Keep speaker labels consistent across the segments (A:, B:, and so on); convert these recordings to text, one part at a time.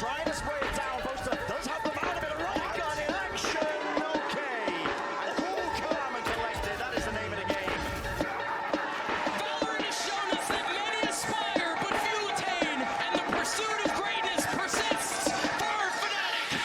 A: trying to spray it down. Boaster does have the man of it. A right gun in action. Okay. And cool, calm and collected. That is the name of the game.
B: Valorant has shown us that many aspire, but few attain, and the pursuit of greatness persists for FNATIC.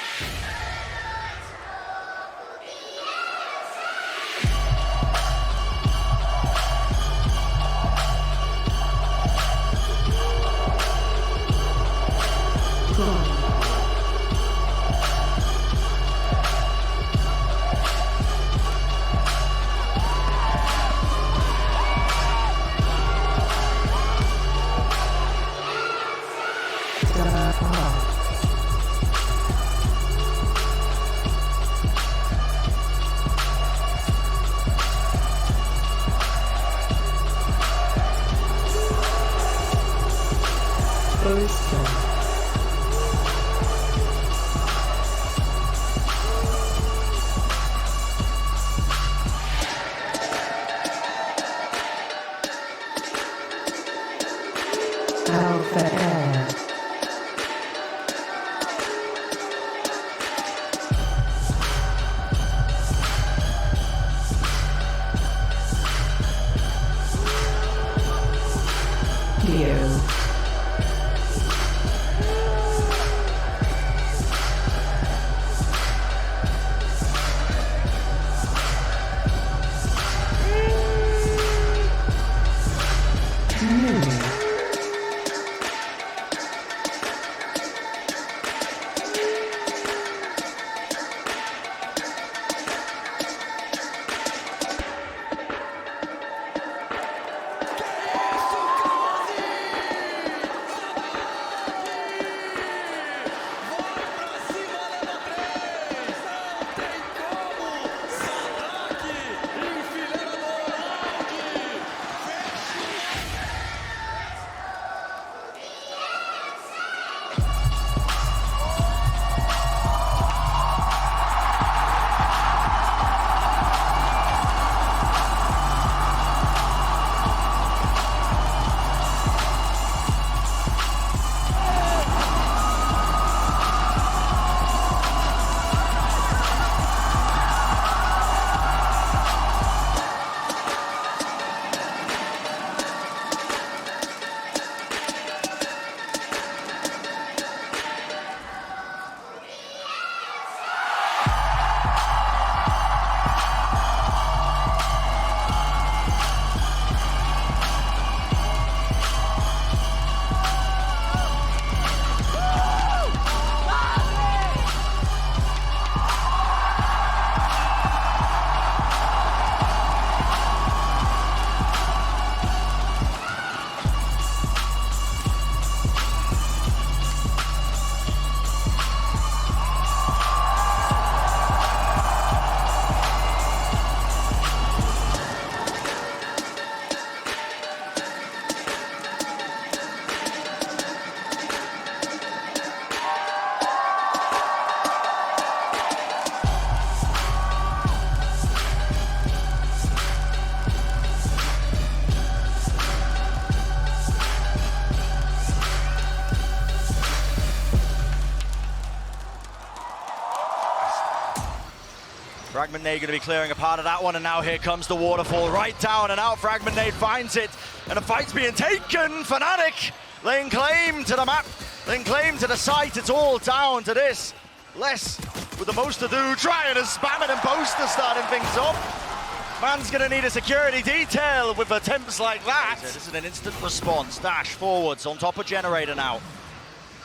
A: Fragment Nade going to be clearing a part of that one, and now here comes the waterfall right down and out. Fragment Nade finds it, and a fight's being taken. FNATIC laying claim to the map, laying claim to the site. It's all down to this. Less with the most ado, trying to spam it, and Boaster starting things off. Man's going to need a security detail with attempts like that. This is an instant response. Dash forwards on top of Generator now.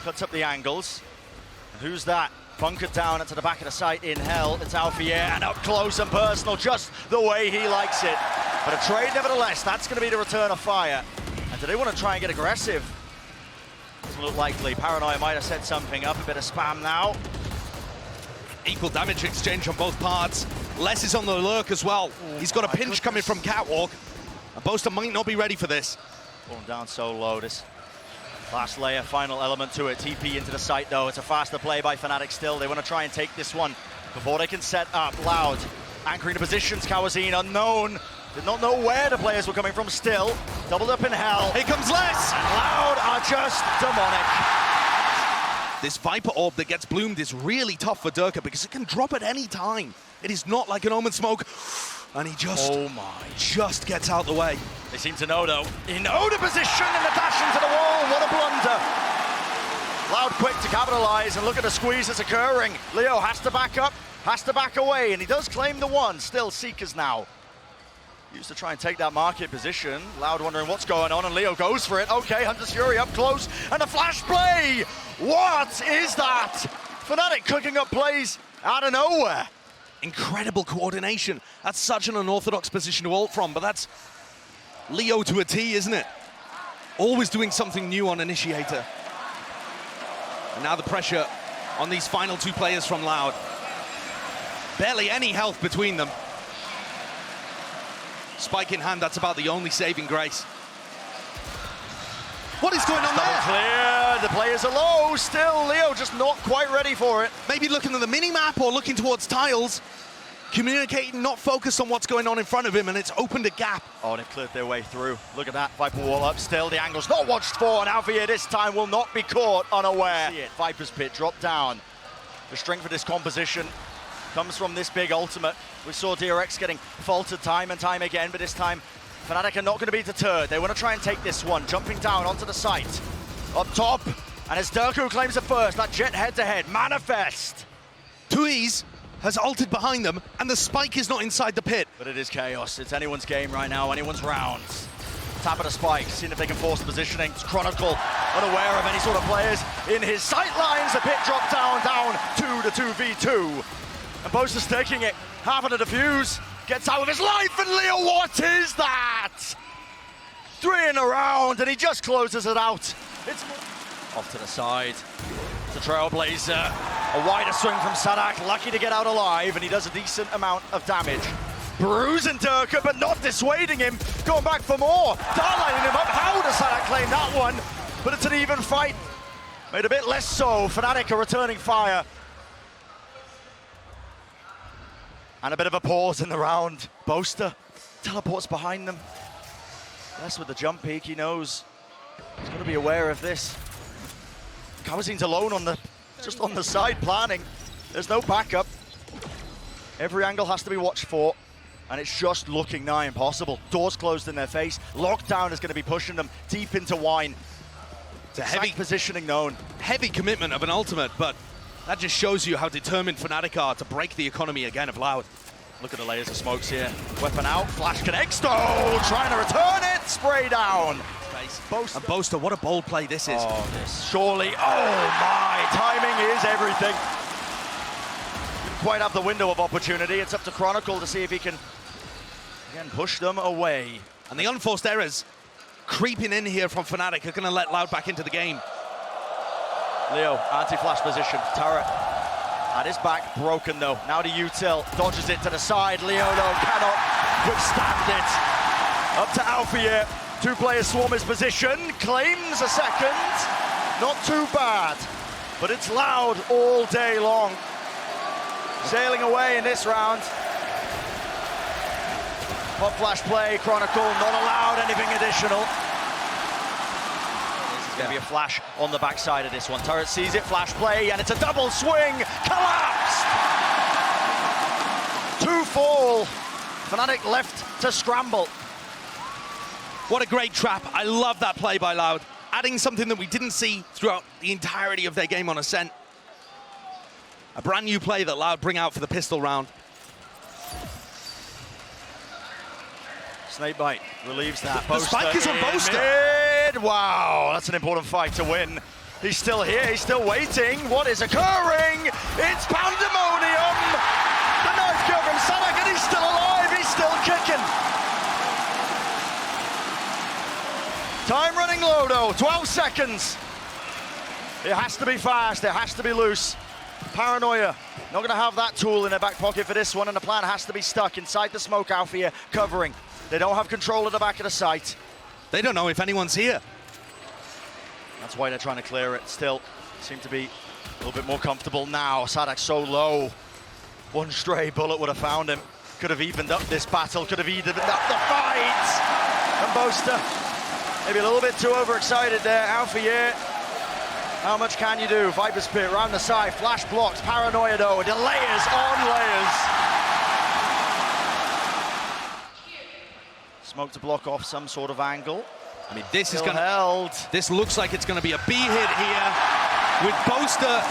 A: Cuts up the angles. Who's that? Bunkered down into the back of the site in hell. It's Alfier, and up close and personal, just the way he likes it. But a trade nevertheless, that's going to be the return of fire. And do they want to try and get aggressive? Doesn't look likely. Paranoia might have set something up, a bit of spam now.
C: Equal damage exchange on both parts. Les is on the lurk as well. He's got a pinch coming from Catwalk. And Boaster might not be ready for this.
A: Falling down so low, this last layer, final element to it. TP into the site though. It's a faster play by FNATIC still. They want to try and take this one before they can set up. Loud anchoring the positions. Kyedae unknown. Did not know where the players were coming from still. Doubled up in hell.
C: Here comes Les.
A: And Loud are just demonic.
C: This Viper Orb that gets bloomed is really tough for Durka because it can drop at any time. It is not like an Omen Smoke. And he just, just gets out the way.
A: They seem to know, though. He know the position and the dash into the wall. What a blunder. Loud quick to capitalize, and look at the squeeze that's occurring. Leo has to back up, has to back away, and he does claim the one. Still Seekers now. Used to try and take that market position. Loud wondering what's going on, and Leo goes for it. Okay, Hunter's Fury up close, and a flash play! What is that? FNATIC cooking up plays out of nowhere.
C: Incredible coordination. That's such an unorthodox position to ult from, but that's Leo to a T, isn't it? Always doing something new on Initiator. And now the pressure on these final two players from Loud. Barely any health between them. Spike in hand, that's about the only saving grace. What is going on there?
A: Clear, the players are low, still Leo just not quite ready for it.
C: Maybe looking at the mini-map or looking towards tiles, communicating, not focused on what's going on in front of him, and it's opened a gap.
A: Oh, they've cleared their way through. Look at that, Viper wall up still, the angle's not watched for, and Alfia this time will not be caught unaware. See it, Viper's pit dropped down. The strength of this composition comes from this big ultimate. We saw DRX getting faltered time and time again, but this time FNATIC are not going to be deterred. They want to try and take this one, jumping down onto the site. Up top, and as Durka claims it first, that jet head-to-head, manifest.
C: Tuiz has ulted behind them, and the spike is not inside the pit.
A: But it is chaos. It's anyone's game right now, anyone's rounds. Tap of the spike, seeing if they can force the positioning. It's Chronicle, unaware of any sort of players in his sight lines. The pit drop down 2 to 2v2. And Bosa's taking it, having a defuse. Gets out of his life, and Leo, what is that? 3 in a round, and he just closes it out. It's off to the side. The Trailblazer, a wider swing from Sadak, lucky to get out alive, and he does a decent amount of damage. Bruising Durka, but not dissuading him, going back for more. Darlighting him up, how does Sadak claim that one? But it's an even fight. Made a bit less so, FNATIC are returning fire. And a bit of a pause in the round. Boaster teleports behind them. That's with the jump peak, he knows. He's got to be aware of this. Kawazin's alone on just on the side planning. There's no backup. Every angle has to be watched for, and it's just looking nigh impossible. Doors closed in their face. Lockdown is going to be pushing them deep into wine.
C: It's a heavy
A: positioning known.
C: Heavy commitment of an ultimate, but that just shows you how determined FNATIC are to break the economy again of Loud.
A: Look at the layers of smokes here. Weapon out, flash connects, trying to return it, spray down.
C: Boaster. And Boaster, what a bold play this is.
A: Oh, this surely, oh my, timing is everything. Didn't quite have the window of opportunity. It's up to Chronicle to see if he can, again, push them away.
C: And the unforced errors creeping in here from FNATIC are going to let Loud back into the game.
A: Leo, anti-flash position, Tarik. At his back, broken though. Now to Util, dodges it to the side. Leo though cannot withstand it. Up to Alfia, 2 players swarm his position, claims a second. Not too bad, but it's Loud all day long. Sailing away in this round. Pop flash play, Chronicle, not allowed anything additional. Going to be a flash on the backside of this one. Turret sees it, flash play, and it's a double swing. Collapsed! 2 fall. FNATIC left to scramble.
C: What a great trap. I love that play by Loud. Adding something that we didn't see throughout the entirety of their game on Ascent. A brand new play that Loud bring out for the pistol round.
A: Snakebite relieves that.
C: The spike is on Boaster.
A: Wow, that's an important fight to win. He's still here, he's still waiting. What is occurring? It's pandemonium! The knife kill from Sadak, and he's still alive, he's still kicking. Time running low though, 12 seconds. It has to be fast, it has to be loose. Paranoia, not gonna have that tool in their back pocket for this one, and the plan has to be stuck inside the smoke Alfia, covering. They don't have control of the back of the site.
C: They don't know if anyone's here.
A: That's why they're trying to clear it. Still seem to be a little bit more comfortable now. Sadak's so low. One stray bullet would have found him. Could have evened up this battle, could have evened up the fight. And Boaster, maybe a little bit too overexcited there. Alfia How much can you do? Viper's Pit round the side, flash blocks, Paranoia though, layers on layers. Smoke to block off some sort of angle.
C: I mean, this
A: Still
C: is gonna
A: held.
C: This looks like it's gonna be a B hit here. With Boaster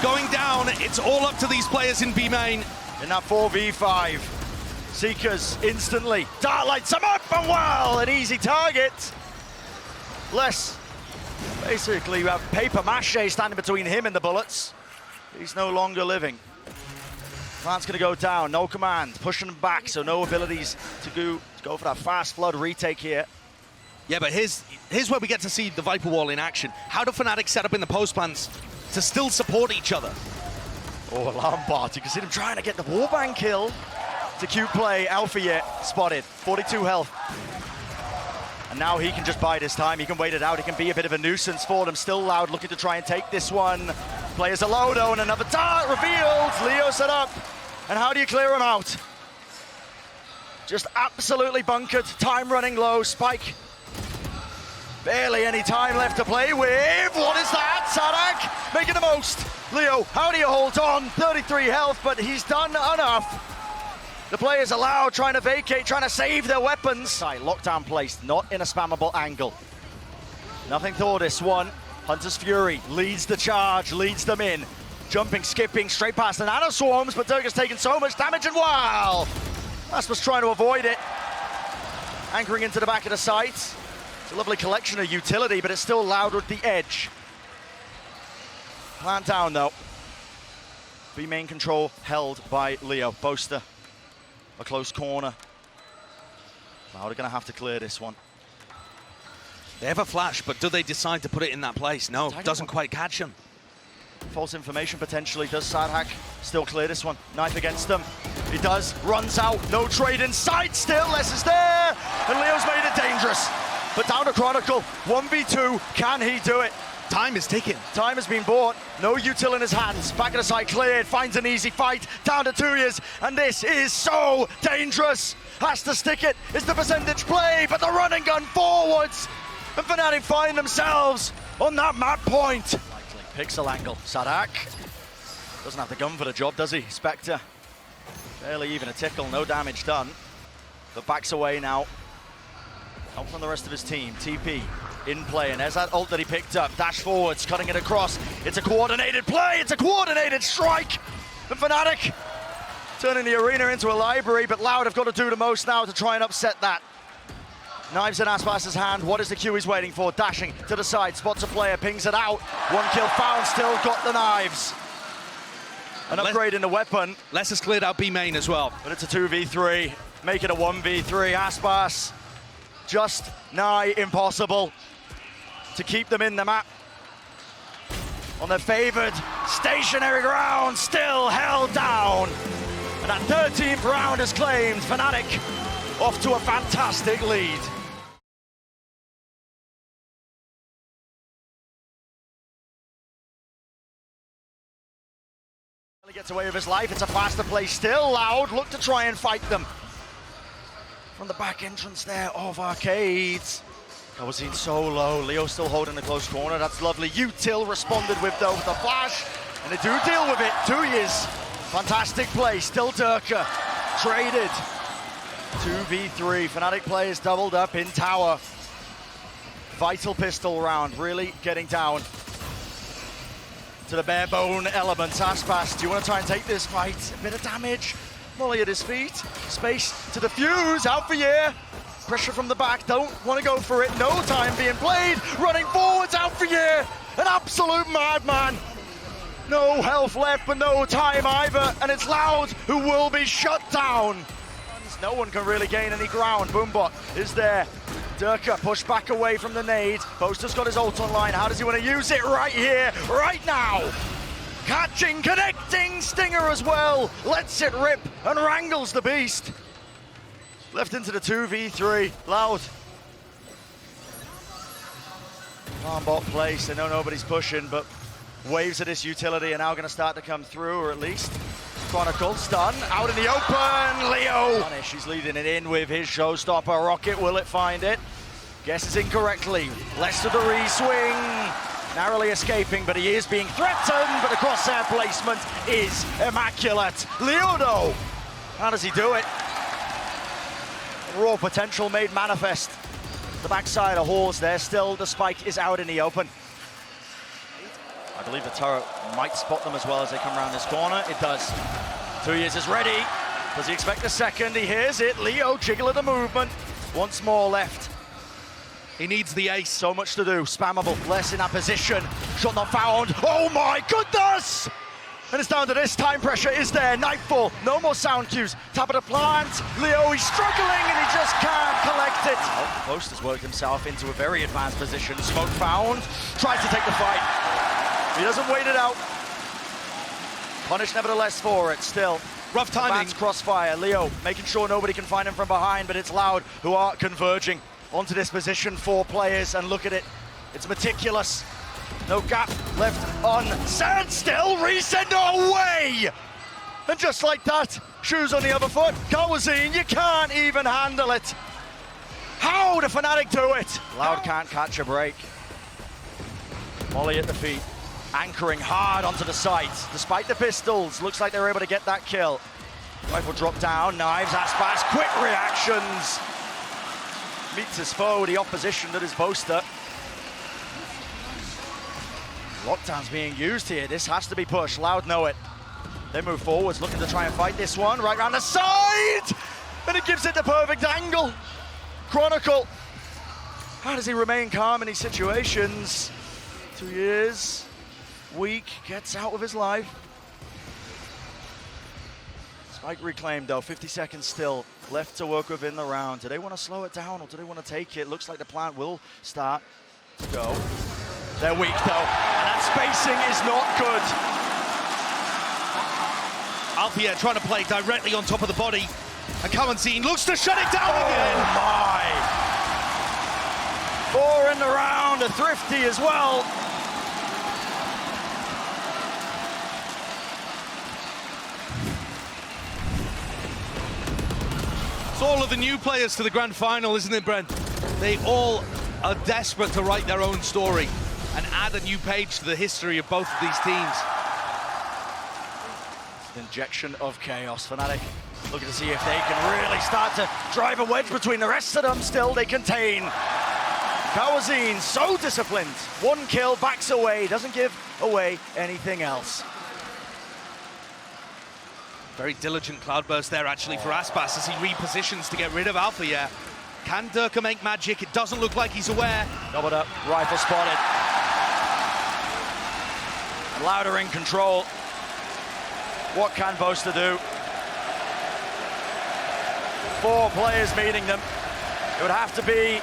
C: going down, it's all up to these players in B main.
A: In that 4v5, Seekers instantly dart lights him up, and well, an easy target. Less, basically, you have paper mache standing between him and the bullets. He's no longer living. Plant's gonna go down, no command, pushing him back, so no abilities to go for that fast flood retake here.
C: Yeah, but here's where we get to see the Viper Wall in action. How do FNATIC set up in the post plants to still support each other?
A: Oh, alarm bot, you can see them trying to get the warbang kill. It's a cute play, Alpha yet spotted, 42 health. And now he can just bide his time, he can wait it out, he can be a bit of a nuisance for them. Still Loud looking to try and take this one. Players are low though, and another dart revealed. Leo set up, and how do you clear him out? Just absolutely bunkered, time running low, Spike. Barely any time left to play with. What is that? Tarik making the most. Leo, how do you hold on? 33 health, but he's done enough. The players allowed, trying to vacate, trying to save their weapons. Lockdown placed, not in a spammable angle. Nothing for this one. Hunter's Fury leads the charge, leads them in. Jumping, skipping, straight past the nano swarms, but Dirk has taken so much damage, and wow! Aspas trying to avoid it. Anchoring into the back of the site. It's a lovely collection of utility, but it's still Loud with the edge. Plant down though. B main control held by Leo. Boaster, a close corner. Loud are gonna have to clear this one.
C: They have a flash, but do they decide to put it in that place? No, doesn't quite catch him.
A: False information potentially. Does Sadhak still clear this one? Knife against them. He does, runs out, no trade in sight still. Les is there, and Leo's made it dangerous. But down to Chronicle, 1v2, can he do it?
C: Time is ticking.
A: Time has been bought, no util in his hands. Back of the side cleared, finds an easy fight, down to 2 years, and this is so dangerous. Has to stick it, it's the percentage play, but the run and gun forwards. And FNATIC find themselves on that map point. Likely pixel angle, Sadak. Doesn't have the gun for the job, does he? Spectre, barely even a tickle, no damage done. But backs away now. Out from the rest of his team, TP in play, and there's that ult that he picked up. Dash forwards, cutting it across. It's a coordinated play, it's a coordinated strike. And FNATIC turning the arena into a library, but Loud have got to do the most now to try and upset that. Knives in Aspas's hand, what is the cue he's waiting for? Dashing to the side, spots a player, pings it out. One kill found, still got the knives. An upgrade in the weapon.
C: Les has cleared out B main as well.
A: But it's a 2v3, make it a 1v3. Aspas just nigh impossible to keep them in the map. On their favored stationary ground, still held down. And that 13th round is claimed. FNATIC off to a fantastic lead. He gets away with his life, it's a faster play, still Loud, look to try and fight them. From the back entrance there of Arcades. That was seen so low. Leo still holding the close corner. That's lovely. Util responded with though with the flash, and they do deal with it. 2 years. Fantastic play. Still Durka. Traded. 2v3. FNATIC players doubled up in tower. Vital pistol round. Really getting down to the bare bone elements. Aspas, do you want to try and take this fight? A bit of damage. Molly at his feet, space to defuse, out for year. Pressure from the back, don't want to go for it. No time being played, running forwards, out for year. An absolute madman. No health left, but no time either. And it's Loud who will be shut down. No one can really gain any ground. Boombot is there. Durka pushed back away from the nade. Boaster's got his ult online. How does he want to use it? Right here, right now. Catching, connecting, Stinger as well. Lets it rip and wrangles the beast. Left into the 2v3. Loud. Farm bot place. They know nobody's pushing, but waves of this utility are now going to start to come through, or at least Chronicle. Stun out in the open. Leo. Punish. He's leading it in with his showstopper rocket. Will it find it? Guesses incorrectly. Less to the re-swing. narrowly escaping, but he is being threatened, but the crosshair placement is immaculate. Leo, though, how does he do it? Raw potential made manifest. The backside of Horse there, still the spike is out in the open. I believe the turret might spot them as well as they come around this corner. It does. 2 years is ready. Does he expect a second? He hears it. Leo jiggle of the movement. Once more left.
C: He needs the ace.
A: So much to do. Spammable. Less in that position. Shot not found. Oh my goodness! And it's down to this. Time pressure is there. Nightfall. No more sound cues. Top of the plant. Leo, he's struggling and he just can't collect it. Oh, Post has worked himself into a very advanced position. Smoke found. Tries to take the fight. He doesn't wait it out. Punished nevertheless for it. Still.
C: Rough timing.
A: Advanced crossfire. Leo making sure nobody can find him from behind, but it's Loud who are converging onto this position. 4 players, and look at it. It's meticulous. No gap left on standstill. Resend away! And just like that, shoes on the other foot. Kyedae, you can't even handle it. How did FNATIC do it? Loud can't catch a break. Molly at the feet, anchoring hard onto the site. Despite the pistols, looks like they're able to get that kill. Rifle drop down, knives, Aspas, quick reactions. Meets his foe, the opposition that is Boaster. Lockdown's being used here. This has to be pushed. Loud know it. They move forwards, looking to try and fight this one. Right round the side! And it gives it the perfect angle. Chronicle. How does he remain calm in these situations? 2 years. Weak. Gets out of his life. Spike reclaimed though. 50 seconds still left to work with in the round. Do they want to slow it down or do they want to take it? Looks like the plant will start to go. They're weak though, and that spacing is not good.
C: Althea trying to play directly on top of the body. And Kyedae looks to shut it down again.
A: Oh my! 4 in the round, a thrifty as well.
C: It's all of the new players to the grand final, isn't it, Brent? They all are desperate to write their own story and add a new page to the history of both of these teams.
A: Injection of chaos. FNATIC looking to see if they can really start to drive a wedge between the rest of them. Still, they contain. Kyedae, so disciplined. 1 kill, backs away, doesn't give away anything else.
C: Very diligent cloudburst there, actually, for Aspas as he repositions to get rid of Althea. Can Durka make magic? It doesn't look like he's aware.
A: Doubled up, rifle spotted. Louder in control. What can Boaster do? 4 players meeting them. It would have to be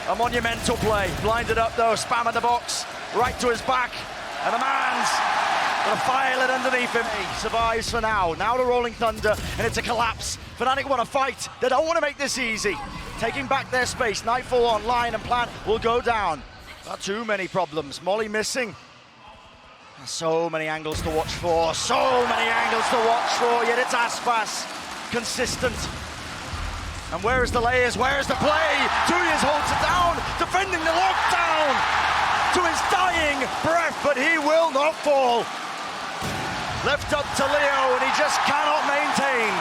A: a monumental play. Blinded up though, spam at the box, right to his back, and the man's gonna file it underneath him. He survives for now. Now the Rolling Thunder, and it's a collapse. FNATIC want to fight. They don't want to make this easy. Taking back their space. Nightfall online, and Plant will go down. Not too many problems. Molly missing. So many angles to watch for. So many angles to watch for. Yet it's Aspas. Consistent. And where is the layers? Where is the play? 2 years holds it down. Defending the lockdown to his dying breath, but he will not fall. Left up to Leo, and he just cannot maintain.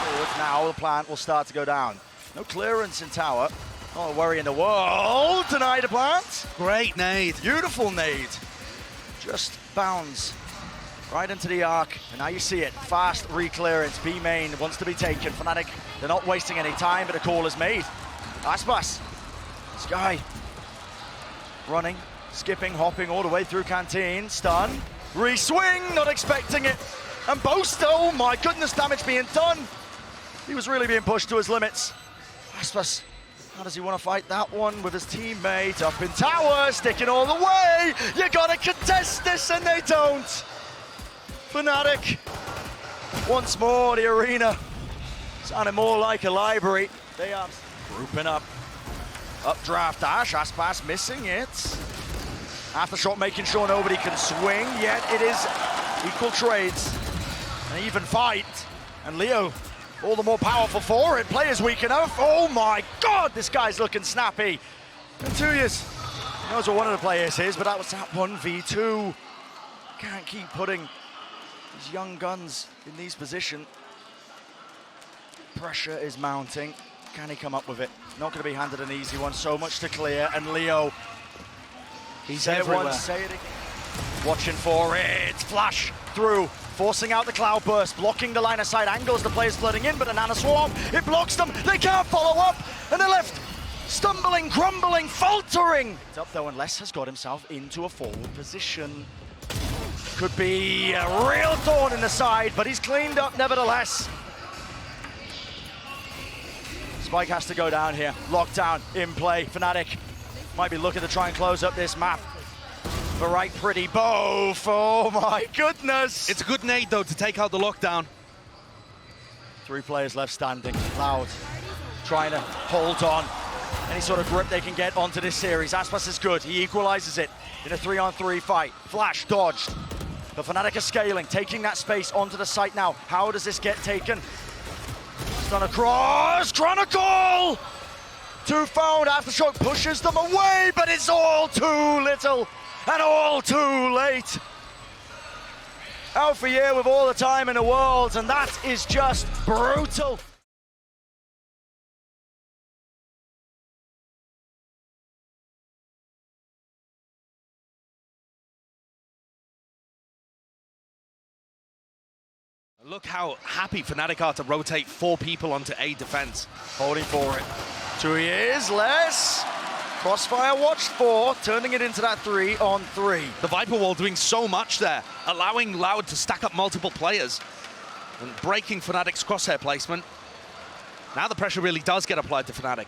A: Forward now, the plant will start to go down. No clearance in tower. Not a worry in the world. Denied a plant.
C: Great nade.
A: Beautiful nade. Just bounds right into the arc, and now you see it. Fast re-clearance. B main wants to be taken. FNATIC, they're not wasting any time, but a call is made. Aspas. Sky. Running, skipping, hopping all the way through Canteen. Stun. Re-swing, not expecting it. And Boaster, oh my goodness, damage being done. He was really being pushed to his limits. Aspas, how does he want to fight that one with his teammate? Up in tower, sticking all the way. You gotta contest this, and they don't. FNATIC, once more, the arena sounding more like a library. They are grouping up. Updraft dash, Aspas missing it. Aftershock making sure nobody can swing, yet it is equal trades. An even fight, and Leo all the more powerful for it. Players weak enough. Oh my God, this guy's looking snappy. And 2 years Knows what one of the players is, but that was that 1v2. Can't keep putting these young guns in these positions. Pressure is mounting. Can he come up with it? Not going to be handed an easy one. So much to clear, and Leo.
C: He's
A: say
C: everywhere.
A: it once, say it again. Watching for it. Flash through, forcing out the cloud burst, blocking the line of sight angles. The players flooding in, but a nano swarm. It blocks them. They can't follow up, and they're left stumbling, grumbling, faltering. It's up though, and Les has got himself into a forward position. Could be a real thorn in the side, but he's cleaned up nevertheless. Spike has to go down here. Lockdown in play. FNATIC might be looking to try and close up this map. But right pretty both. Oh my goodness.
C: It's a good nade though to take out the lockdown.
A: 3 players left standing. Loud trying to hold on. Any sort of grip they can get onto this series. Aspas is good. He equalizes it in a 3-on-3 fight. Flash dodged. The FNATIC are scaling, taking that space onto the site now. How does this get taken? Stun across. Chronicle! 2 found. Aftershock pushes them away, but it's all too little and all too late. Out for year with all the time in the world, and that is just brutal.
C: Look how happy FNATIC are to rotate 4 people onto A defense.
A: Holding for it. 2 years less. Crossfire watched 4, turning it into that 3-on-3.
C: The Viper Wall doing so much there, allowing Loud to stack up multiple players and breaking FNATIC's crosshair placement. Now the pressure really does get applied to FNATIC.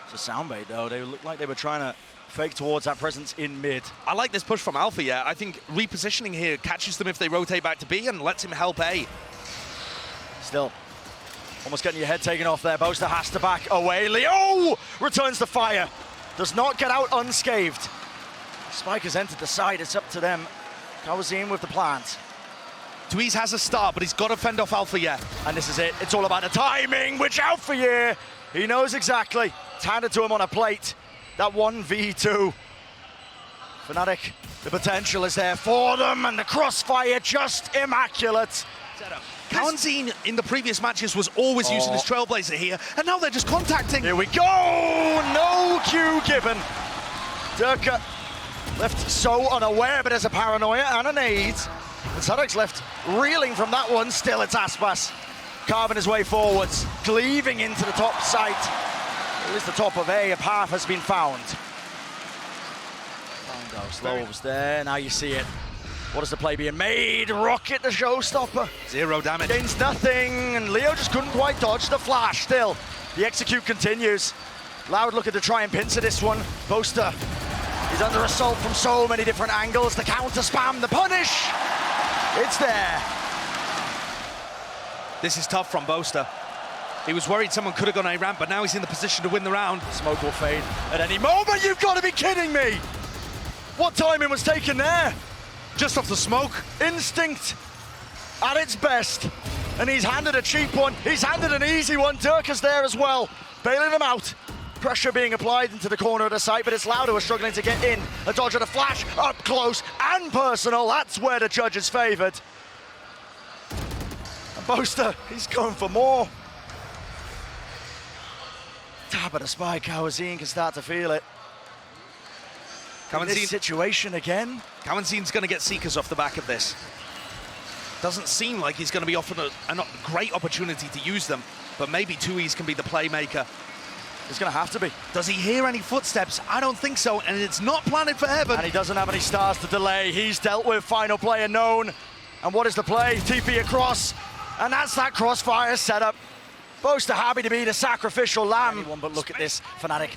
A: It's a soundbait though. They looked like they were trying to fake towards that presence in mid.
C: I like this push from Alpha, yeah. I think repositioning here catches them if they rotate back to B and lets him help A.
A: Still, almost getting your head taken off there. Boaster has to back away. Leo returns the fire. Does not get out unscathed. Spike has entered the side. It's up to them. Kyedae with the plant.
C: Tweez has a start, but he's got to fend off Alpha, yeah.
A: And this is it. It's all about the timing, which Alpha Year, he knows exactly. It's handed to him on a plate. That 1v2. FNATIC, the potential is there for them, and the crossfire just immaculate.
C: Kyedae in the previous matches was always using his Trailblazer here, and now they're just contacting.
A: Here we go! No cue given. Durka left so unaware, but there's a paranoia and a nade. And Tarek's left reeling from that one. Still, it's Aspas carving his way forwards, cleaving into the top site. At least the top of A, a path has been found. Slow was there, now you see it. What is the play being made? Rocket the showstopper.
C: 0 damage.
A: Gains nothing, and Leo just couldn't quite dodge the flash. Still, the execute continues. Loud looking to try and pincer this one. Boaster is under assault from so many different angles. The counter spam, the punish. It's there.
C: This is tough from Boaster. He was worried someone could have gone A-ramp, but now he's in the position to win the round.
A: Smoke will fade at any moment. You've got to be kidding me. What timing was taken there?
C: Just off the smoke.
A: Instinct at its best. And he's handed a cheap one. He's handed an easy one. Durka's there as well, bailing him out. Pressure being applied into the corner of the site, but it's Loud who are struggling to get in. A dodge and a flash, up close and personal. That's where the judge is favored. And Boaster, he's going for more. Tap of the spike, Kyedae can start to feel it. In this situation again.
C: Kyedae's going to get Seekers off the back of this. Doesn't seem like he's going to be offered a great opportunity to use them, but maybe 2Es can be the playmaker.
A: It's going to have to be.
C: Does he hear any footsteps? I don't think so, and it's not planted for heaven.
A: And he doesn't have any stars to delay. He's dealt with, final player known. And what is the play? TP across, and that's that crossfire setup. Boaster happy to be the sacrificial lamb. But look at this, FNATIC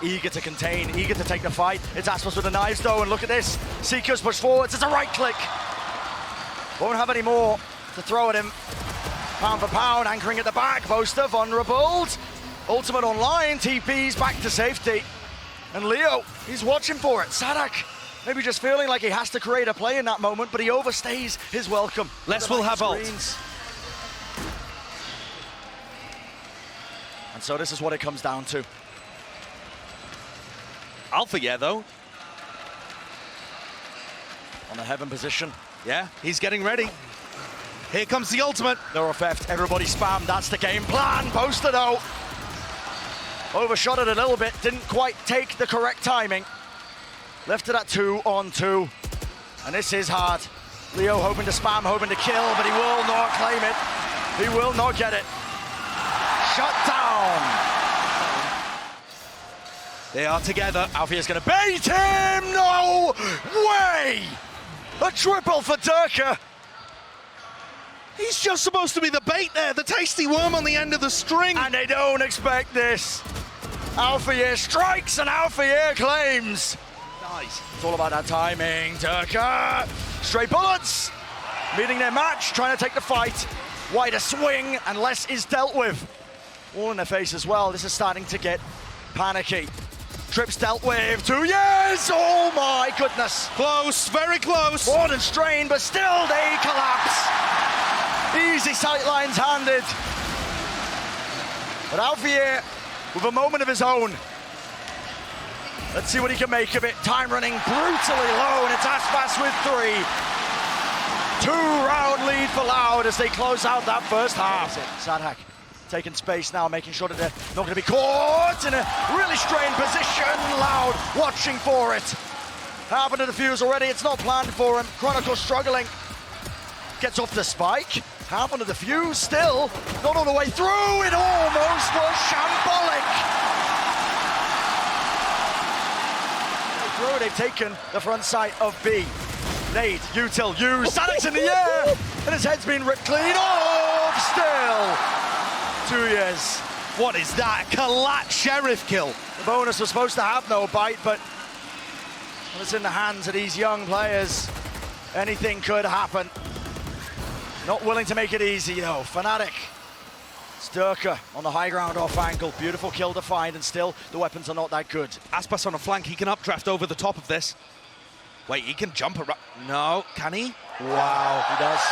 A: eager to contain, eager to take the fight. It's Aspas with the knives though, and look at this. Seekers push forwards, it's a right click. Won't have any more to throw at him. Pound for pound, anchoring at the back. Boaster vulnerable. Ultimate online, TP's back to safety. And Leo, he's watching for it. Sadak, maybe just feeling like he has to create a play in that moment, but he overstays his welcome.
C: Les will have ult.
A: And so this is what it comes down to.
C: Alpha, yeah, though.
A: On the heaven position.
C: Yeah, he's getting ready. Here comes the ultimate.
A: Neuro theft, everybody spam, that's the game plan. Poster though. Overshot it a little bit, didn't quite take the correct timing. Left it at 2-on-2. And this is hard. Leo hoping to spam, hoping to kill, but he will not claim it. He will not get it. Shut down.
C: They are together.
A: Alfia's gonna bait him! No way! A triple for Durka.
C: He's just supposed to be the bait there, the tasty worm on the end of the string.
A: And they don't expect this. Alfia strikes and Alfia claims.
C: Nice.
A: It's all about that timing. Durka, straight bullets. Meeting their match, trying to take the fight. Wider swing and less is dealt with. All in their face as well. This is starting to get panicky. Trips dealt with, 2 years! Oh my goodness!
C: Close, very close.
A: More than strained, but still they collapse. Easy sightlines handed. But Alfier with a moment of his own. Let's see what he can make of it. Time running brutally low, and it's Aspas with 3. 2-round lead for Loud as they close out that first half. Sadhak taking space now, making sure that they're not going to be caught in a really strained position. Loud watching for it. Happened to the fuse already, it's not planned for him. Chronicle struggling. Gets off the spike. Happened to the fuse still. Not all the way through, it almost was shambolic. They've taken the front sight of B. Nade, util, use, Sadek's in the air, and his head's been ripped clean off still. 2 years.
C: What is that? Collat Sheriff kill.
A: The bonus was supposed to have no bite, but when it's in the hands of these young players, anything could happen. Not willing to make it easy though. FNATIC. Sturka on the high ground off angle. Beautiful kill to find, and still the weapons are not that good.
C: Aspas on a flank, he can updraft over the top of this. Wait, he can jump around. No, can he?
A: Wow, he does.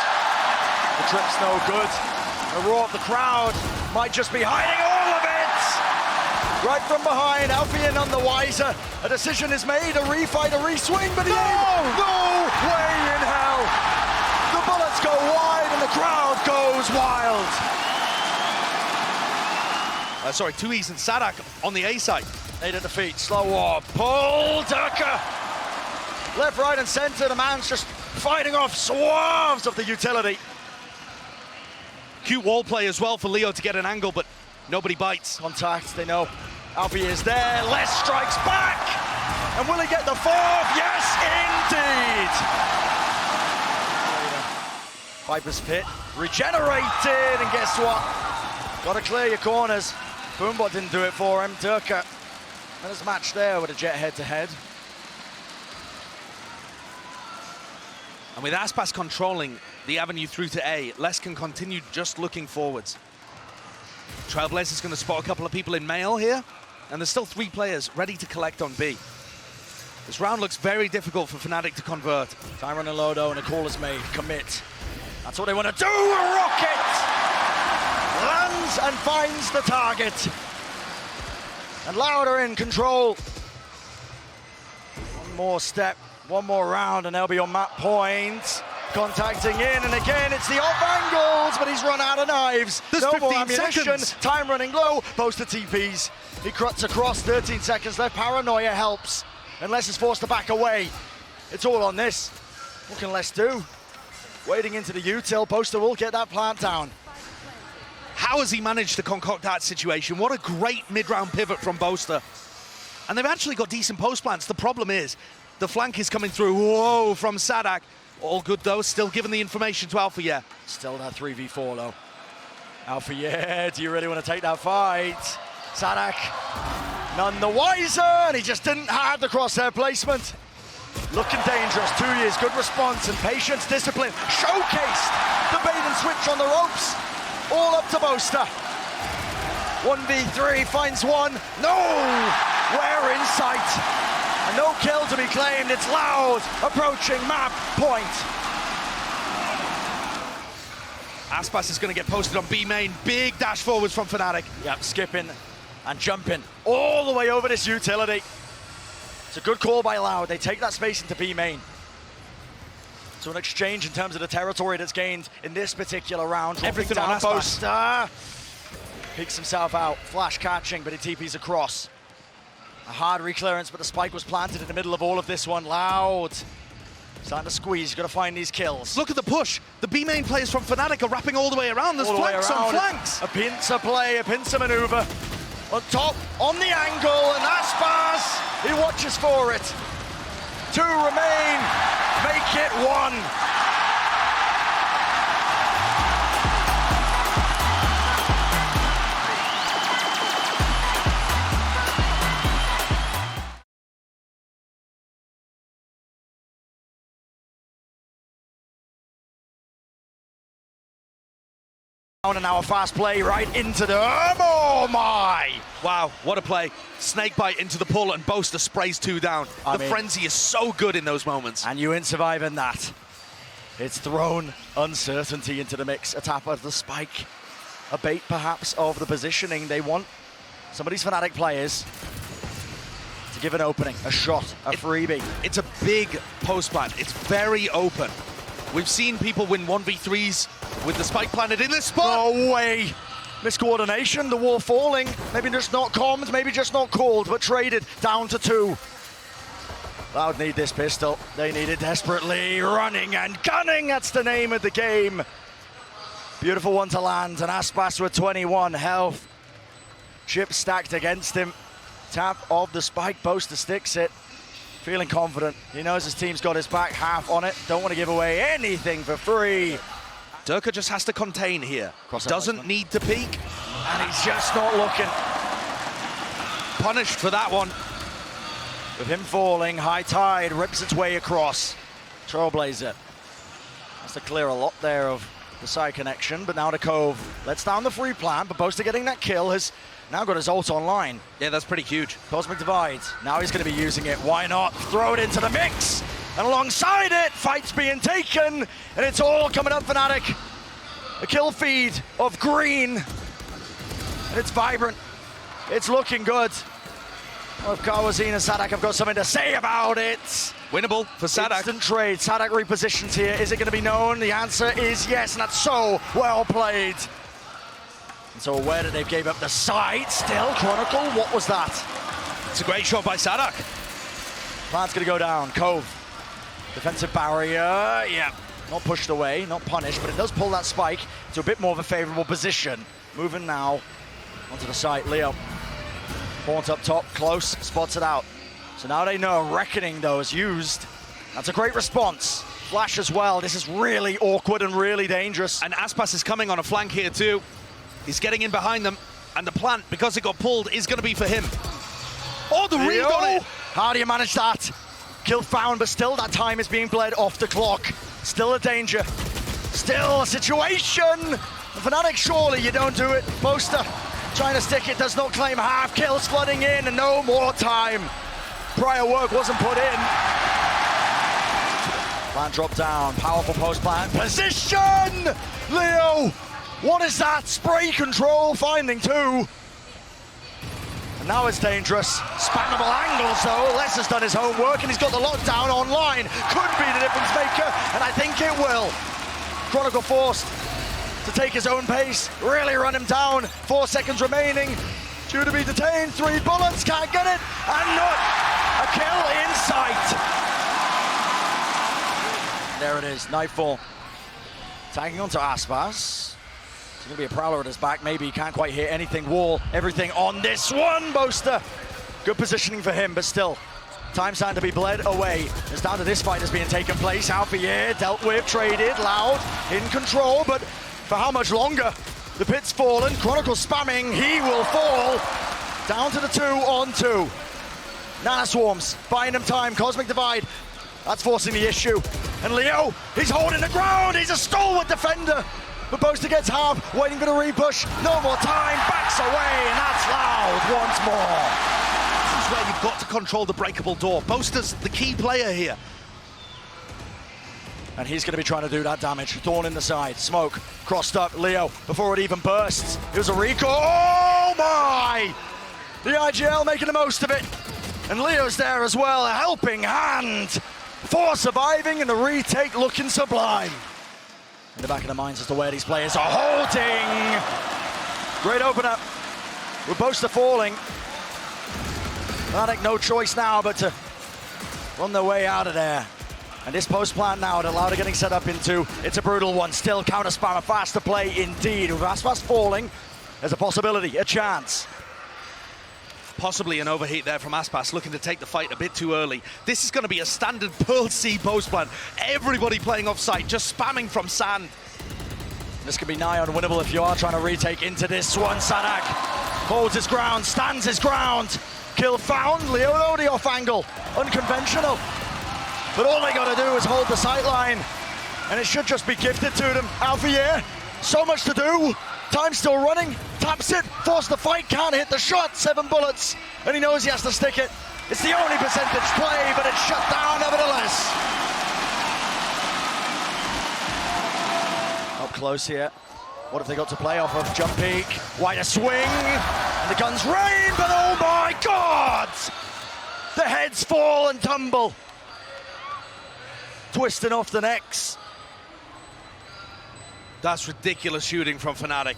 A: The trip's no good. The roar of the crowd might just be hiding all of it. Right from behind, Alfia none the wiser. A decision is made, a refight, a reswing, but no way in hell. The bullets go wide and the crowd goes wild.
C: Sorry, 2Es and Sadak on the A side.
A: 8 at the feet, slow war, pull, Durka. Left, right, and center, the man's just fighting off swaths of the utility.
C: Cute wall play as well for Leo to get an angle, but nobody bites.
A: Contact, they know. Alfie is there, Les strikes back! And will he get the 4th? Yes, indeed! Viper's Pit, regenerated, and guess what? Gotta clear your corners. Boombot didn't do it for him. Durka and his match there with a jet head-to-head.
C: And with Aspas controlling the avenue through to A, Les can continue just looking forwards. Trailblazer's going to spot a couple of people in mail here, and there's still 3 players ready to collect on B. This round looks very difficult for FNATIC to convert.
A: Time running low though, and a call is made. Commit. That's what they want to do. A rocket! Lands and finds the target. And Loud are in control. One more step, one more round, and they'll be on map point. Contacting in, and again, it's the off angles, but he's run out of knives.
C: There's
A: no
C: 15
A: more ammunition.
C: seconds.
A: Time running low. Poster TPs. He cuts across. 13 seconds left. Paranoia helps. Unless it's forced to back away. It's all on this. What can Les do? Wading into the util. Poster will get that plant down.
C: How has he managed to concoct that situation? What a great mid-round pivot from Boaster. And they've actually got decent post plants. The problem is the flank is coming through. Whoa, from Sadak. All good though, still giving the information to Alpha, yeah.
A: Still that 3v4 though. Alpha, yeah, do you really want to take that fight? Sadak, none the wiser, and he just didn't have the crosshair placement. Looking dangerous, 2 years, good response and patience, discipline. Showcased the bait and switch on the ropes. All up to Boaster. 1v3, finds one. No! We're in sight. And no kill to be claimed. It's Loud approaching map point.
C: Aspas is going to get posted on B main. Big dash forwards from FNATIC.
A: Yep, skipping and jumping all the way over this utility. It's a good call by Loud. They take that space into B main. So an exchange in terms of the territory that's gained in this particular round.
C: Everything
A: down
C: on Aspas.
A: Boaster. Picks himself out, flash catching, but he TPs across. A hard reclearance, but the spike was planted in the middle of all of this one. Loud. Starting to squeeze, you've got to find these kills.
C: Look at the push. The B main players from FNATIC are wrapping all the way around. There's flanks on flanks.
A: A pincer play, a pincer maneuver. On top, on the angle, and Aspas, he watches for it. 2 remain, make it 1. And now a fast play right into the... Oh my!
C: Wow, what a play. Snake bite into the pull and Boaster sprays 2 down. The frenzy is so good in those moments.
A: And you ain't surviving that. It's thrown uncertainty into the mix. A tap of the spike. A bait perhaps of the positioning. They want some of these FNATIC players to give an opening, a shot, a freebie.
C: It's a big post plant. It's very open. We've seen people win 1v3s with the spike planted in this spot.
A: No way. Miscoordination, the wall falling. Maybe just not commed, maybe just not called, but traded down to 2. Loud need this pistol. They need it desperately. Running and gunning, that's the name of the game. Beautiful one to land, and Aspas with 21 health. Chip stacked against him. Tap of the spike, Boaster sticks it. Feeling confident. He knows his team's got his back, half on it. Don't want to give away anything for free.
C: Durka just has to contain here. Doesn't need to peek.
A: And he's just not looking.
C: Punished for that one.
A: With him falling, High Tide rips its way across. Trailblazer has to clear a lot there of the side connection, but now the Cove lets down the free plant, but Boaster getting that kill has now got his ult online.
C: Yeah, that's pretty huge.
A: Cosmic Divide, now he's going to be using it. Why not? Throw it into the mix. And alongside it, fight's being taken, and it's all coming up FNATIC. A kill feed of green, and it's vibrant. It's looking good. Well, if Kawazine and Sadak have got something to say about it.
C: Winnable for Sadak.
A: Instant trade. Sadak repositions here. Is it going to be known? The answer is yes, and that's so well played. And so aware that they've gave up the side. Still, Chronicle, what was that?
C: It's a great shot by Sadak.
A: Plant's going to go down. Cove. Defensive barrier. Yeah. Not pushed away, not punished, but it does pull that spike to a bit more of a favorable position. Moving now onto the site. Leo. Horns up top, close, spots it out. So now they know Reckoning, though, is used. That's a great response. Flash as well. This is really awkward and really dangerous.
C: And Aspas is coming on a flank here, too. He's getting in behind them. And the plant, because it got pulled, is going to be for him. Oh, the read on it!
A: How do you manage that? Kill found, but still that time is being bled off the clock. Still a danger. Still a situation. FNATIC, surely you don't do it. Boaster trying to stick it, does not claim half. Kills flooding in, and no more time. Prior work wasn't put in. Plant drop down, powerful post plant. Position! Leo, what is that? Spray control, finding 2. And now it's dangerous. Spammable angles though. Les has done his homework and he's got the lockdown online. Could be the difference maker, and I think it will. Chronicle forced to take his own pace, really run him down. 4 seconds remaining. Due to be detained, 3 bullets, can't get it, and not a kill in sight. There it is, Nightfall. Tagging onto Aspas. It's gonna be a Prowler at his back, maybe he can't quite hit anything. Wall, everything on this one, Boaster. Good positioning for him, but still. Time's time to be bled away. It's down to this fight that's being taken place. Alfier dealt with, traded, Loud, in control, but for how much longer? The pit's fallen, Chronicle spamming, he will fall. Down to the 2-on-2. Nana Swarms, buying him time, Cosmic Divide. That's forcing the issue. And Leo, he's holding the ground, he's a stalwart defender. But Boaster gets half, waiting for the repush. No more time, backs away, and that's Loud once more.
C: This is where you've got to control the breakable door. Boaster's the key player here.
A: And he's going to be trying to do that damage. Thorn in the side, smoke, crossed up, Leo, before it even bursts. It was a recall, oh my! The IGL making the most of it. And Leo's there as well, a helping hand. for surviving, and the retake looking sublime. In the back of the minds as to where these players are holding. Great opener. With Boaster falling. FNATIC no choice now but to run their way out of there. And this post plant now, the Louder getting set up into, it's a brutal one. Still counter spam, a faster play indeed. With aspas falling, there's a possibility, a chance.
C: Possibly an overheat there from aspas, looking to take the fight a bit too early. This is going to be a standard Pearl C post plant. Everybody playing off site, just spamming from sand.
A: This could be nigh unwinnable if you are trying to retake into this one. Tarik holds his ground, stands his ground. Kill found, Leo the off angle, unconventional. But all they got to do is hold the sight line, and it should just be gifted to them. Alpha, so much to do. Time still running, taps it, force the fight, can't hit the shot. 7 bullets, and he knows he has to stick it. It's the only percentage play, but it's shut down nevertheless. Up close here. What have they got to play off of? Jump peek, wider swing, and the guns rain, but oh my God! The heads fall and tumble. Twisting off the necks.
C: That's ridiculous shooting from FNATIC.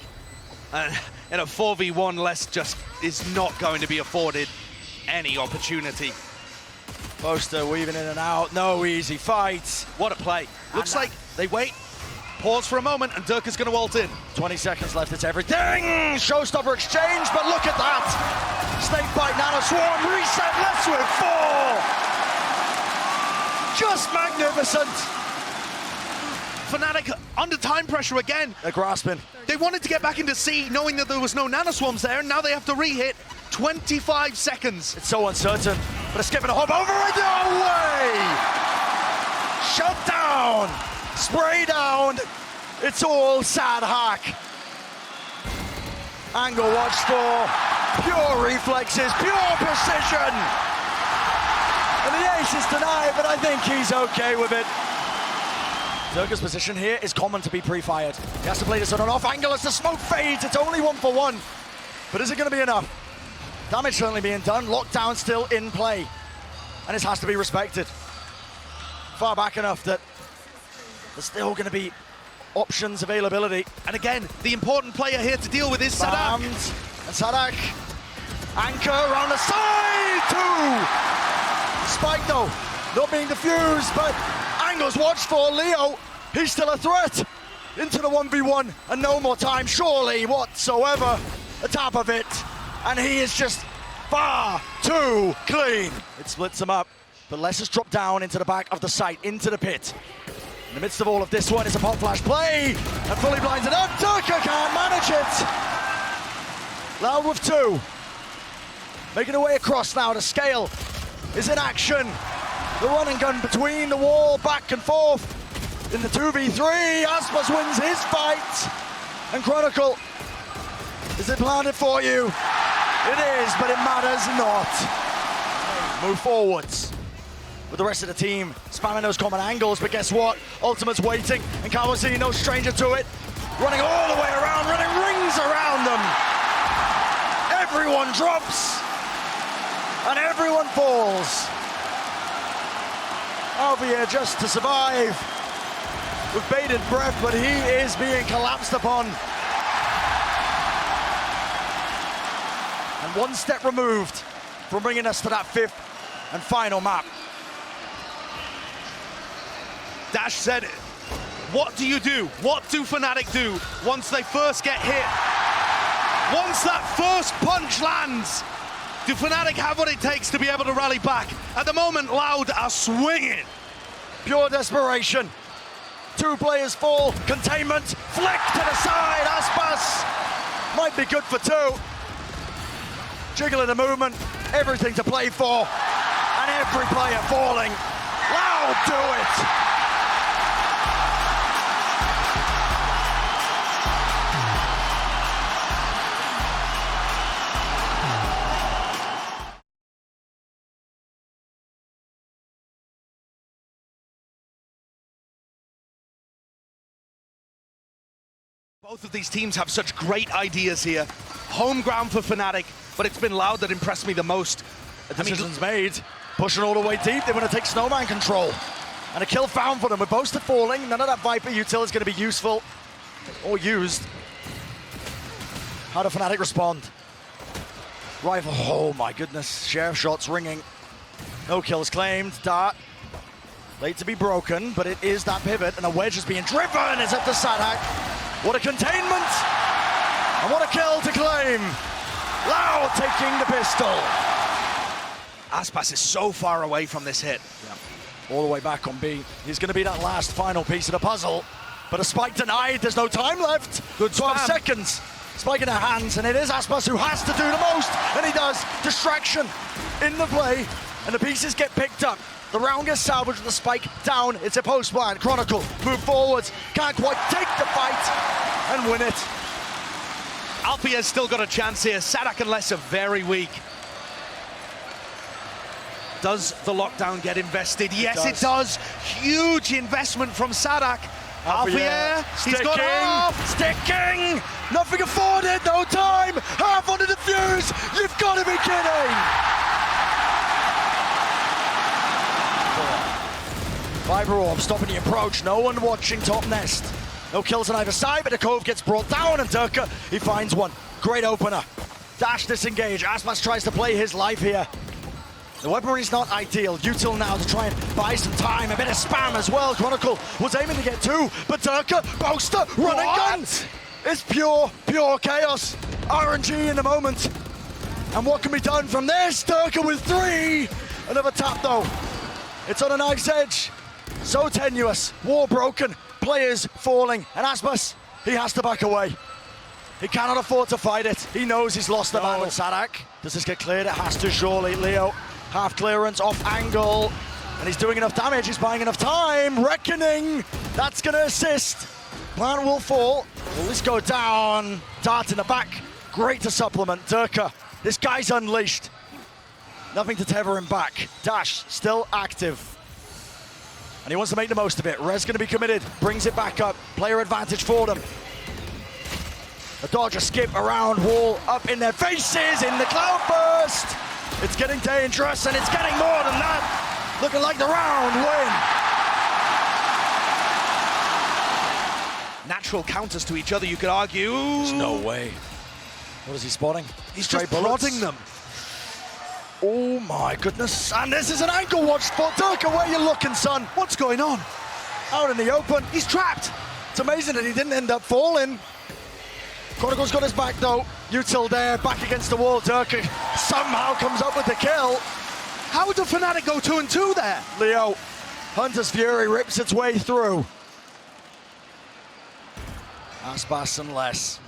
C: And in a 4v1, Les just is not going to be afforded any opportunity.
A: Boaster weaving in and out, no easy fights.
C: What a play. Looks like they wait, pause for a moment, and Dirk is going to ult in.
A: 20 seconds left, it's everything. Showstopper exchange, but look at that. Snakebite, Nano Swarm, reset, let's with 4. Just magnificent.
C: FNATIC under time pressure again.
A: They're grasping.
C: They wanted to get back into C knowing that there was no nanoswarms there, and now they have to re-hit. 25 seconds.
A: It's so uncertain, but it's skipping a hop over it. No way! Shut down. Spray down. It's all sad hack. Angle watch for pure reflexes, pure precision. And the ace is denied, but I think he's okay with it. Zerga's position here is common to be pre-fired. He has to play this on an off angle as the smoke fades. It's only 1 for 1. But is it going to be enough? Damage certainly being done. Lockdown still in play. And this has to be respected. Far back enough that there's still going to be options, availability.
C: And again, the important player here to deal with is Tarik.
A: And Tarik, anchor around the side, 2. Spike though, not being defused, but angles watched for Leo. He's still a threat into the 1v1, and no more time surely whatsoever. The top of it, and he is just far too clean. It splits him up, but Les has dropped down into the back of the site, into the pit. In the midst of all of this one, it's a pop flash play, and fully blinds it up. Turka can't manage it. Loud with 2. Making their way across now. The scale is in action. The run and gun between the wall, back and forth. In the 2v3, aspas wins his fight. And Chronicle, is it planted for you? It is, but it matters not. Move forwards with the rest of the team, spamming those common angles, but guess what? Ultimate's waiting, and Kyedae, no stranger to it. Running all the way around, running rings around them. Everyone drops, and everyone falls. Alvier just to survive with bated breath, but he is being collapsed upon. And 1 step removed from bringing us to that 5th and final map.
C: Dash said, what do you do? What do FNATIC do once they first get hit? Once that first punch lands, do FNATIC have what it takes to be able to rally back? At the moment, Loud are swinging.
A: Pure desperation. 2 players fall, containment, flick to the side, aspas might be good for 2. Jiggling the movement, everything to play for, and every player falling. Loud do it.
C: Both of these teams have such great ideas here. Home ground for FNATIC, but it's been Loud that impressed me the most.
A: The decision's made. Pushing all the way deep. They want to take Snowman control. And a kill found for them. With Boaster falling, none of that Viper util is going to be useful or used. How do FNATIC respond? Rifle, oh my goodness. Sheriff shots ringing. No kills claimed. Dart, late to be broken, but it is that pivot, and a wedge is being driven. It's up to Sadak. What a containment! And what a kill to claim. Lau taking the pistol.
C: Aspas is so far away from this hit.
A: Yeah. All the way back on B. He's going to be that last final piece of the puzzle. But a spike denied. There's no time left. Good 12 seconds. Spike in her hands, and it is Aspas who has to do the most. And he does. Distraction in the play. And the pieces get picked up. The round gets salvaged with the spike down. It's a post blind. Chronicle move forwards. Can't quite take the fight and win it.
C: Alfia's still got a chance here. Sadak and Les are very weak. Does the lockdown get invested? Yes, it does. Huge investment from Sadak. Alfia, he's got half.
A: Sticking. Nothing afforded. No time. Half on the defuse. You've got to be kidding. Viper Orb stopping the approach. No one watching top nest. No kills on either side, but the Cove gets brought down, and Durka, he finds one. Great opener. Dash disengage. Aspas tries to play his life here. The weaponry's not ideal. Util now to try and buy some time. A bit of spam as well. Chronicle was aiming to get two, but Durka, Boaster, run and gun. It's pure chaos. RNG in the moment. And what can be done from this? Durka with three. Another tap though. It's on a knife's edge. So tenuous. War broken. Players falling. And Aspas, he has to back away. He cannot afford to fight it. He knows he's lost the battle. Sadak, does this get cleared? It has to surely. Leo, half clearance, off angle. And he's doing enough damage. He's buying enough time. Reckoning. That's going to assist. Plant will fall. Will this go down? Dart in the back. Great to supplement. Durka, this guy's unleashed. Nothing to tether him back. Dash, still active. And he wants to make the most of it. Rez going to be committed. Brings it back up. Player advantage for them. A dodge, a skip around, wall up in their faces in the cloud burst. It's getting dangerous, and it's getting more than that. Looking like the round win.
C: Natural counters to each other, you could argue.
A: There's no way. What is he spotting?
C: He's just prodding them.
A: Oh my goodness. And this is an ankle watch spot. Durka, where you looking, son?
C: What's going on?
A: Out in the open. He's trapped. It's amazing that he didn't end up falling. Chronicle's got his back though. Util there, back against the wall. Durka somehow comes up with the kill.
C: How did FNATIC go 2-2 there?
A: Leo, Hunter's Fury rips its way through. Aspas and Les.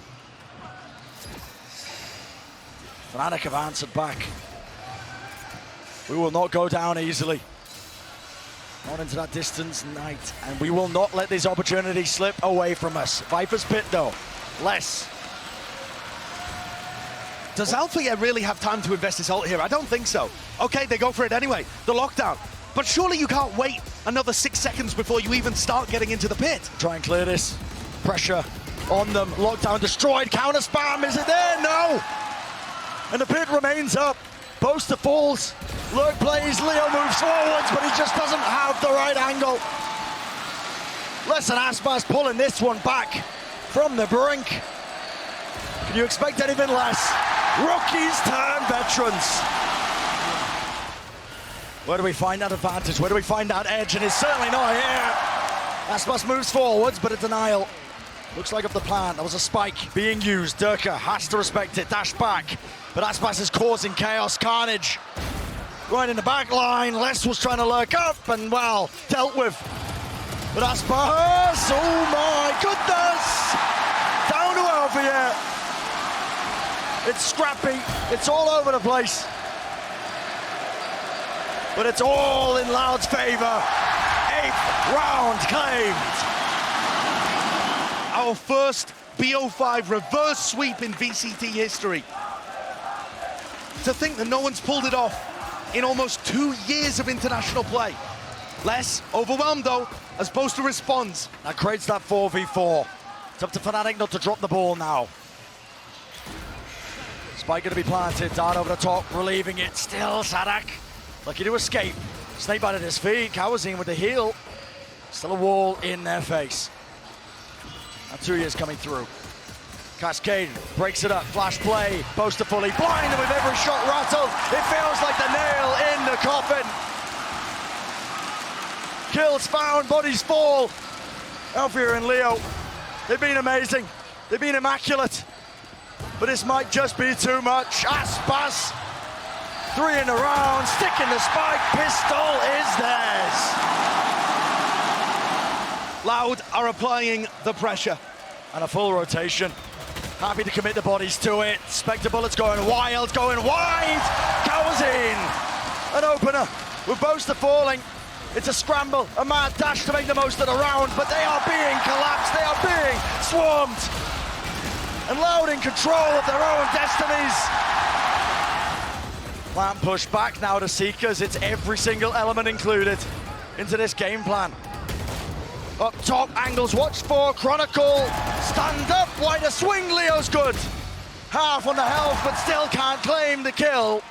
A: FNATIC have answered back. We will not go down easily. Not into that distance night. And we will not let these opportunities slip away from us. Viper's Pit though. Les.
C: Does Alfia really have time to invest his ult here? I don't think so. Okay, they go for it anyway. The lockdown. But surely you can't wait another 6 seconds before you even start getting into the pit.
A: Try and clear this. Pressure on them. Lockdown destroyed. Counter spam. Is it there? No. And the pit remains up. Boaster falls. Lurk plays. Leo moves forwards, but he just doesn't have the right angle. Les and Aspas pulling this one back from the brink. Can you expect anything less? Rookies turn veterans. Where do we find that advantage? Where do we find that edge? And it's certainly not here. Aspas moves forwards, but a denial. Looks like up the plan. There was a spike being used. Durka has to respect it. Dash back. But Aspas is causing chaos, carnage. Right in the back line. Les was trying to lurk up and, well, dealt with. But Aspas, oh my goodness! Down to Alfia. It's scrappy. It's all over the place. But it's all in Loud's favor. 8th round claimed.
C: Our first BO5 reverse sweep in VCT history. To think that no one's pulled it off in almost 2 years of international play. Les, overwhelmed though, as Boaster responds.
A: That creates that 4v4. It's up to FNATIC not to drop the ball now. Spike going to be planted, Dart over the top, relieving it. Still Sadak, lucky to escape. Snake bite at his feet, Kyedae with the heel. Still a wall in their face. Now 2 years coming through. Cascade breaks it up, flash play, poster fully blind, and with every shot rattled, it feels like the nail in the coffin. Kills found, bodies fall. Alfia and Leo, they've been amazing. They've been immaculate. But this might just be too much. Aspas, 3 in a round, sticking the spike, pistol is theirs.
C: Loud are applying the pressure.
A: And a full rotation. Happy to commit the bodies to it. Spectre Bullets going wild, going wide. Goes in. An opener with Boaster falling. It's a scramble, a mad dash to make the most of the round, but they are being collapsed, they are being swarmed. And Loud in control of their own destinies. Plan pushed back now to Seekers. It's every single element included into this game plan. Up top, angles watched for, Chronicle, stand up, wider swing, Leo's good. Half on the health, but still can't claim the kill.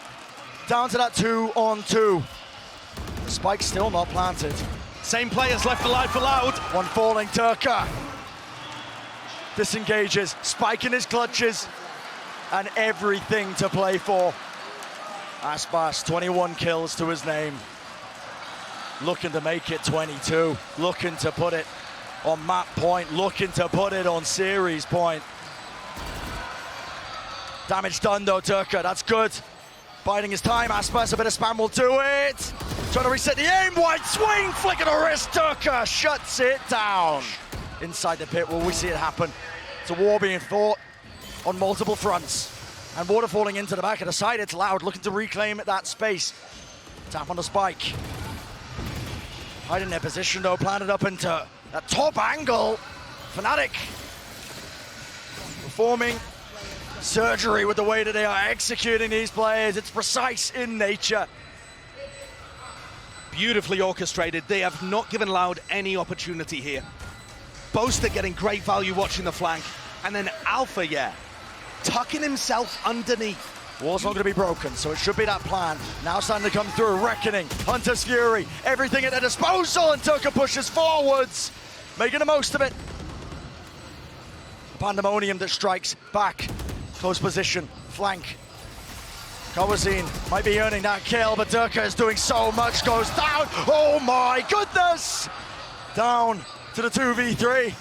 A: Down to that 2-on-2. The spike's still not planted.
C: Same players left alive for Loud.
A: One falling, Turka. Disengages, spike in his clutches, and everything to play for. Aspas, 21 kills to his name. Looking to make it 22, looking to put it on map point, looking to put it on series point. Damage done though, Turka, that's good. Biding his time, Aspas, a bit of spam will do it. Trying to reset the aim, wide swing, flick of the wrist, Turka shuts it down. Inside the pit, will we see it happen? It's a war being fought on multiple fronts. And water falling into the back of the side, it's Loud, looking to reclaim that space. Tap on the spike. Hiding their position though, planted up into that top angle. FNATIC performing surgery with the way that they are executing these players. It's precise in nature.
C: Beautifully orchestrated. They have not given Loud any opportunity here. Boaster getting great value watching the flank. And then Alpha, tucking himself underneath.
A: Wall's not going to be broken, so it should be that plan. Now starting to come through, Reckoning, Hunter's Fury, everything at their disposal, and Turka pushes forwards, making the most of it. Pandemonium that strikes back, close position, flank. Kawazine might be earning that kill, but Turka is doing so much, goes down. Oh my goodness! Down to the 2v3.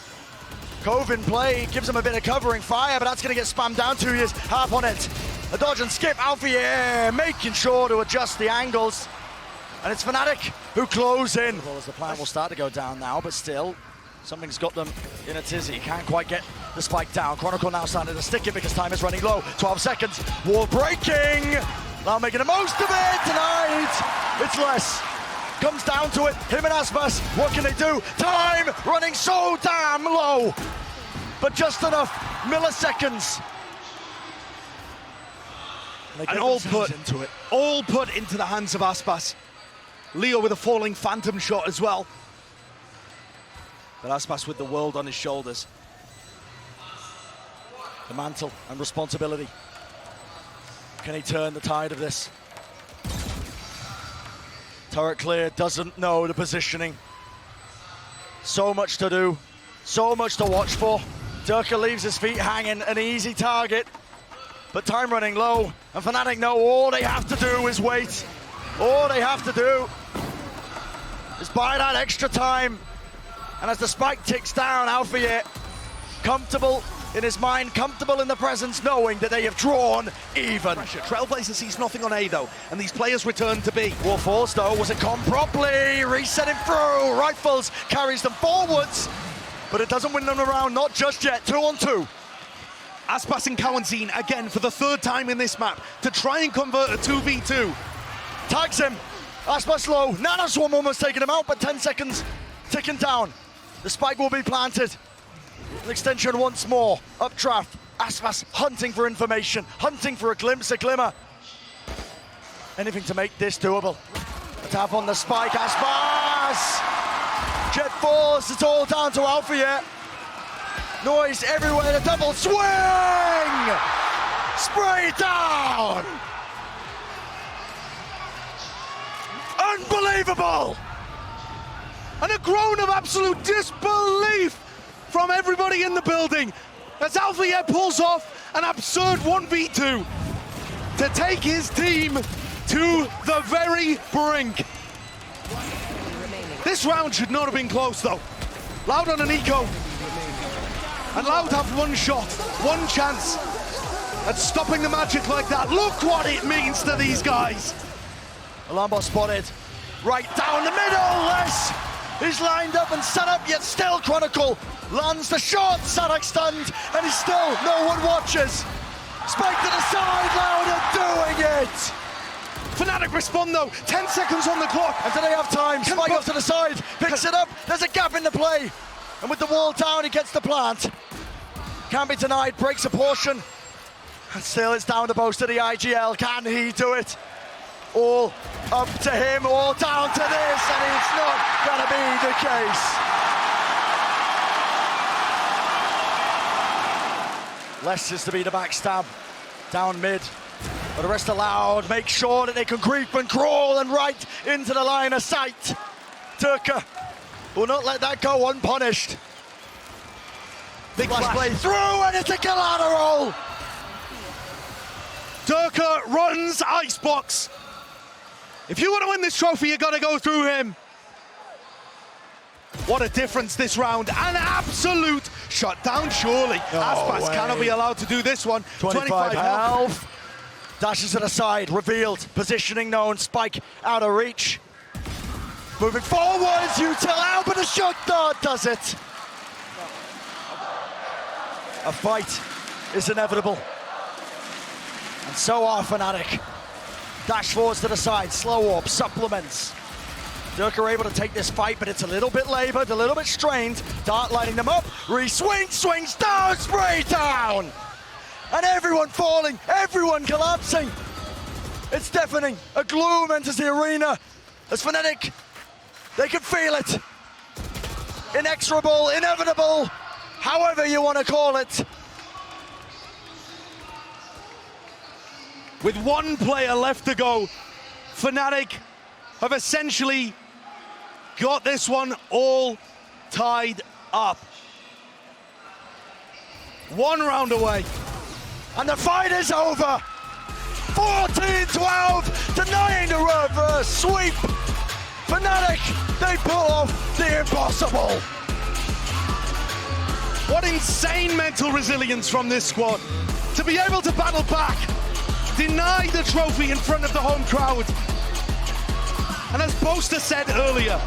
A: Cove in play, gives him a bit of covering fire, but that's going to get spammed down 2 years, half on it. A dodge and skip, Alfia making sure to adjust the angles. And it's FNATIC who close in. Well, as the plan will start to go down now, but still, something's got them in a tizzy. Can't quite get the spike down. Chronicle now starting to stick it because time is running low. 12 seconds, wall breaking. Now making the most of it tonight. It's less. Comes down to it, him and Aspas, what can they do? Time running so damn low, but just enough milliseconds.
C: And all put into the hands of Aspas. Leo with a falling phantom shot as well. But Aspas with the world on his shoulders.
A: The mantle and responsibility. Can he turn the tide of this? Turret clear, doesn't know the positioning. So much to do, so much to watch for. Turka leaves his feet hanging, an easy target. But time running low, and FNATIC know all they have to do is wait. All they have to do is buy that extra time. And as the spike ticks down, Alfia, comfortable in his mind, comfortable in the presence, knowing that they have drawn even.
C: Trailblazer sees nothing on A though, and these players return to B.
A: War falls though, was it come properly? Resetting through, Rifles carries them forwards, but it doesn't win them around, not just yet, 2-on-2.
C: Aspas and Kyedae again for the third time in this map to try and convert a 2v2.
A: Tags him, Aspas low, Nanoswarm almost taking him out, but 10 seconds ticking down. The spike will be planted. An extension once more, updraft, Aspas hunting for information, hunting for a glimpse, a glimmer. Anything to make this doable. A tap on the spike, Aspas! Jet Force, it's all down to Alfia. Noise everywhere, the double swing! Spray down! Unbelievable!
C: And a groan of absolute disbelief from everybody in the building as Alpha pulls off an absurd 1v2 to take his team to the very brink. This round should not have been close though. Loud on an eco. And Loud have one shot, one chance at stopping the magic like that. Look what it means to these guys.
A: Lambo spotted right down the middle. Les is lined up and set up, yet still Chronicle lands the shot. Tarik stunned, and he's still no one watches. Spike to the side, Loud are doing it.
C: FNATIC respond though, 10 seconds on the clock.
A: And do they have time? Spike off to the side, picks it up, there's a gap in the play. And with the wall down, he gets the plant. Can't be denied, breaks a portion. And still it's down to Boast of the IGL. Can he do it? All up to him, all down to this, and it's not gonna be the case. Less is to be the backstab, down mid. But the rest allowed, make sure that they can creep and crawl and right into the line of sight. Turka will not let that go unpunished. Big flash play through, and it's a collateral.
C: Turka runs Icebox. If you want to win this trophy, you got to go through him. What a difference this round. An absolute shutdown, surely. Aspas cannot be allowed to do this one.
A: 25 health. Dashes to the side, revealed, positioning known, Spike out of reach. Moving forwards, Util out, but the shot dart does it. A fight is inevitable. And so are FNATIC. Dash forwards to the side, slow warp, supplements. Dirk are able to take this fight, but it's a little bit labored, a little bit strained. Dart lighting them up, re-swing, swings down, spray down! And everyone falling, everyone collapsing. It's deafening, a gloom enters the arena. As FNATIC, they can feel it. Inexorable, inevitable, however you want to call it.
C: With one player left to go, FNATIC have essentially got this one all tied up. One round away.
A: And the fight is over. 14-12, denying the reverse sweep. FNATIC, they pull off the impossible.
C: What insane mental resilience from this squad. To be able to battle back, deny the trophy in front of the home crowd. And as Boaster said earlier,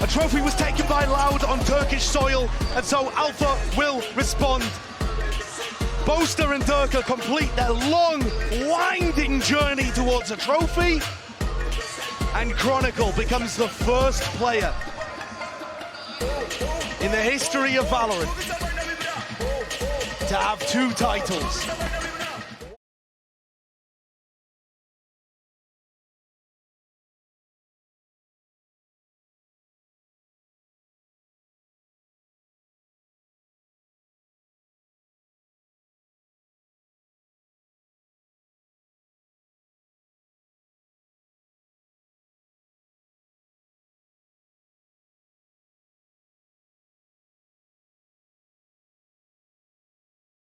C: a trophy was taken by Loud on Turkish soil, and so Alpha will respond. Boaster and Durka complete their long, winding journey towards a trophy, and Chronicle becomes the first player in the history of Valorant to have 2 titles.